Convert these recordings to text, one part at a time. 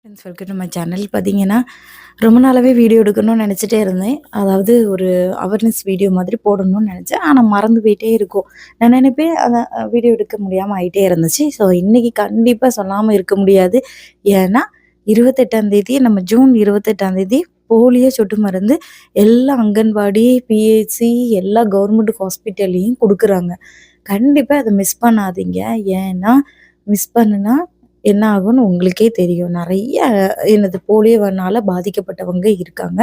Friends welcome to my channel. பார்த்தீங்கன்னா, ரொம்ப நாளாவே வீடியோ எடுக்கணும்னு நெனச்சிட்டே இருந்தேன். அதாவது ஒரு அவேர்னஸ் வீடியோ மாதிரி போடணும்னு நெனச்சேன். ஆனா மறந்து போயிட்டே இருக்கும். நான் நெனைப்பேன் அத வீடியோ எடுக்க முடியாம ஆயிட்டே இருந்துச்சு. ஸோ இன்னைக்கு கண்டிப்பா சொல்லாம இருக்க முடியாது. ஏன்னா 28ஆம் தேதி நம்ம ஜூன் 28ஆம் தேதி போலியோ சொட்டு மருந்து எல்லா அங்கன்வாடி, பிஹெச்சி எல்லா கவர்மெண்ட் ஹாஸ்பிட்டல்லயும் குடுக்குறாங்க. கண்டிப்பா அத மிஸ் பண்ணாதீங்க. ஏன்னா, மிஸ் பண்ணுனா என்ன ஆகும்னு உங்களுக்கே தெரியும். நெறைய என்னது போலியோனால பாதிக்கப்பட்டவங்க இருக்காங்க.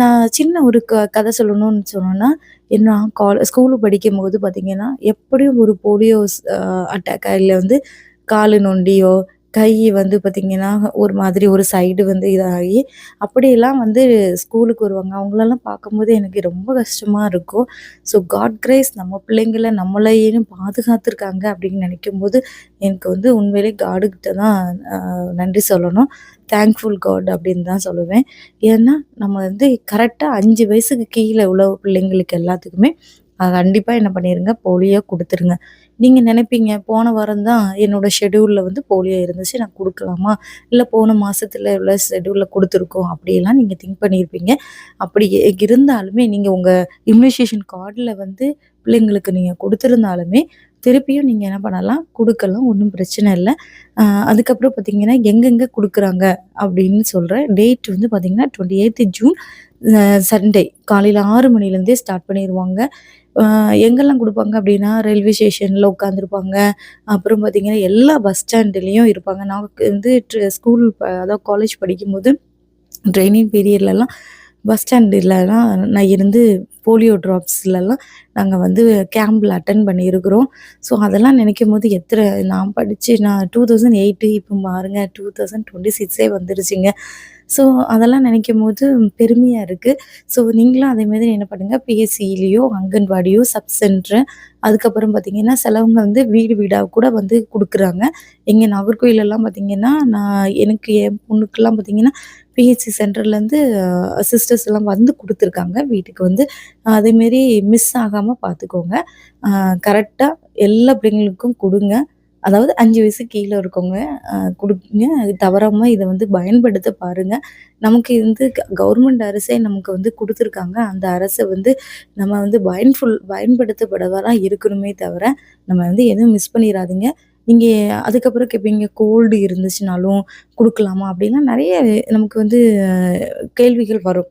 நான் சின்ன ஒரு கதை சொல்லணும்னு சொன்னோம்னா, நான் ஸ்கூலு படிக்கும்போது பார்த்தீங்கன்னா, எப்படியும் ஒரு போலியோ அட்டாக் இல்ல வந்து காலு நொண்டியோ, கை வந்து பார்த்தீங்கன்னா, ஒரு மாதிரி ஒரு சைடு வந்து இதாகி, அப்படியெல்லாம் வந்து ஸ்கூலுக்கு வருவாங்க. அவங்களெல்லாம் பார்க்கும்போது எனக்கு ரொம்ப கஷ்டமா இருக்கும். ஸோ காட் கிரேஸ் நம்ம பிள்ளைங்கள நம்மளையும் பாதுகாத்துருக்காங்க அப்படின்னு நினைக்கும்போது, எனக்கு வந்து உண்மையிலே காடுகிட்ட தான் நன்றி சொல்லணும். தேங்க்ஃபுல் காட் அப்படின்னு தான் சொல்லுவேன். ஏன்னா, நம்ம வந்து கரெக்ட்டா 5 வயசுக்கு கீழ உள்ள பிள்ளைங்களுக்கு எல்லாத்துக்குமே கண்டிப்பா என்ன பண்ணிருங்க, போலியோ குடுத்துருங்க. நீங்க நெனைப்பீங்க, போன வாரம் தான் என்னோட ஷெட்யூல்ல வந்து போலியோ இருந்துச்சு. நான் குடுக்கலாமா? இல்ல போன மாசத்துல உள்ள ஷெட்யூல்ல குடுத்துருக்கோம். அப்படியெல்லாம் நீங்க திங்க் பண்ணியிருப்பீங்க. அப்படி இருந்தாலுமே நீங்க உங்க இம்யூனைசேஷன் கார்டுல வந்து பிள்ளைங்களுக்கு நீங்க குடுத்திருந்தாலுமே, திருப்பியும் நீங்க என்ன பண்ணலாம், குடுக்கலாம். ஒண்ணும் பிரச்சனை இல்ல. அ அதுக்கப்புறம் பார்த்தீங்கன்னா, எங்கெங்க குடுக்குறாங்க அப்படின்னு சொல்றேன். டேட் வந்து பார்த்தீங்கன்னா, 28 ஜூன் சண்டே காலையில 6 மணிலேருந்தே ஸ்டார்ட் பண்ணிருவாங்க. எங்கெல்லாம் குடுப்பாங்க அப்படின்னா, ரயில்வே ஸ்டேஷன்ல உட்காந்துருப்பாங்க. அப்புறம் பார்த்தீங்கன்னா, எல்லா பஸ் ஸ்டாண்டுலயும் இருப்பாங்க. நமக்கு வந்து ஸ்கூல் அதாவது காலேஜ் படிக்கும்போது ட்ரெய்னிங் பீரியட்லலாம் பஸ் ஸ்டாண்டுலலாம் நான் இருந்து போலியோ ட்ராப்ஸ்லலாம் நாங்க வந்து கேம்ப்ல அட்டெண்ட் பண்ணியிருக்கிறோம். ஸோ அதெல்லாம் நினைக்கும்போது நான் படிச்சு நான் 2008 இப்போ பாருங்க 2026 வந்துருச்சுங்க. ஸோ அதெல்லாம் நினைக்கும்போது பெருமையா இருக்கு. ஸோ நீங்களும் அதே மாதிரி என்ன பண்ணுங்க, பிஎஸ்சிலயோ, அங்கன்வாடியோ, சப் சென்டர் அதுக்கப்புறம் பார்த்தீங்கன்னா, சிலவங்க வந்து வீடு வீடா கூட வந்து குடுக்குறாங்க. எங்க நாகர்கோயிலலாம் பார்த்தீங்கன்னா, எனக்கு என் பொண்ணுக்குலாம் பார்த்தீங்கன்னா, பிஹெச்சி சென்டர்லேருந்து சிஸ்டர்ஸ் எல்லாம் வந்து குடுத்துருக்காங்க வீட்டுக்கு வந்து. அதேமாரி மிஸ் ஆகாம பார்த்துக்கோங்க. அ கரெக்ட்டா எல்லா பிள்ளைங்களுக்கும் குடுங்க. அதாவது 5 வயசுக்கு கீழ இருக்கவங்க குடுங்க. தவறாம இத வந்து பயன்படுத்த பாருங்க. நமக்கு வந்து கவர்மெண்ட் அரசே நமக்கு வந்து குடுத்துருக்காங்க. அந்த அரச வந்து நம்ம வந்து பயன்படுத்தப்படவா தான் இருக்கணுமே தவிர, நம்ம வந்து எதுவும் மிஸ் பண்ணிறாதீங்க. நீங்க அதுக்கப்புறம் கேட்பீங்க, கோல்டு இருந்துச்சுனாலும் குடுக்கலாமா? அப்படிலாம் நெறைய நமக்கு வந்து கேள்விகள் வரும்.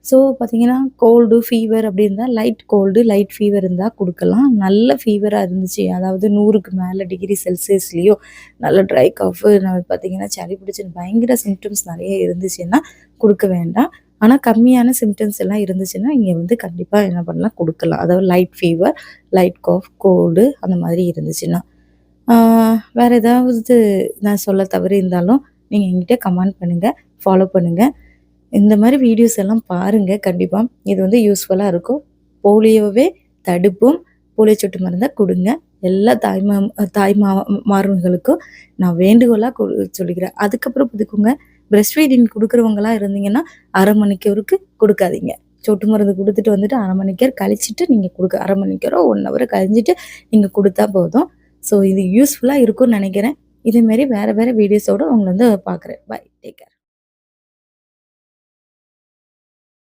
ஸோ பார்த்தீங்கன்னா, கோல்டு, ஃபீவர் அப்படி இருந்தா லைட் கோல்டு, லைட் ஃபீவர் இருந்தா குடுக்கலாம். நல்ல ஃபீவரா இருந்துச்சு, அதாவது 100க்கு மேல டிகிரி செல்சியஸ்லயோ, நல்ல ட்ரை காஃப் பார்த்தீங்கன்னா, சளி பிடிச்சு பயங்கர சிம்ப்டம்ஸ் நெறைய இருந்துச்சுன்னா குடுக்க வேண்டாம். ஆனா கம்மியான சிம்ப்டம்ஸ் எல்லாம் இருந்துச்சுன்னா, நீங்க வந்து கண்டிப்பா என்ன பண்ணலாம் குடுக்கலாம். அதாவது light fever, light cough, cold அந்த மாதிரி இருந்துச்சுன்னா. ஆ வேற ஏதாவது நான் சொல்ல தவறியிருந்தாலும், நீங்க என்கிட்ட கமெண்ட் பண்ணுங்க, ஃபாலோ பண்ணுங்க. இந்த மாரி வீடியோஸ் எல்லாம் பாருங்க கண்டிப்பா. இது வந்து யூஸ்ஃபுல்லா இருக்கும். போலியோவே தடுப்போம். போலியோ சொட்டு மருந்த குடுங்க. எல்லா தாய்மார்களுக்கும் நான் வேண்டுகோளா சொல்லிக்கிறேன். அதுக்கப்புறம் பார்த்துக்கோங்க, பிரஸ்ட் ஃபீடிங் குடுக்குறவங்களா இருந்தீங்கன்னா, 1/2 மணிக்கூருக்கு குடுக்காதீங்க. சொட்டு மருந்து குடுத்துட்டு வந்துட்டு 1/2 மணிக்கூர் கழிச்சுட்டு நீங்க 1/2 மணிக்கூரோ, 1 ஹவர் கழிஞ்சுட்டு நீங்க குடுத்தா போதும். ஸோ இது யூஸ்ஃபுல்லா இருக்கும்னு நெனைக்கிறேன். இதே மாரி வேற வேற வீடியோஸோட உங்கள வந்து பார்க்குறேன். பாய். Take care.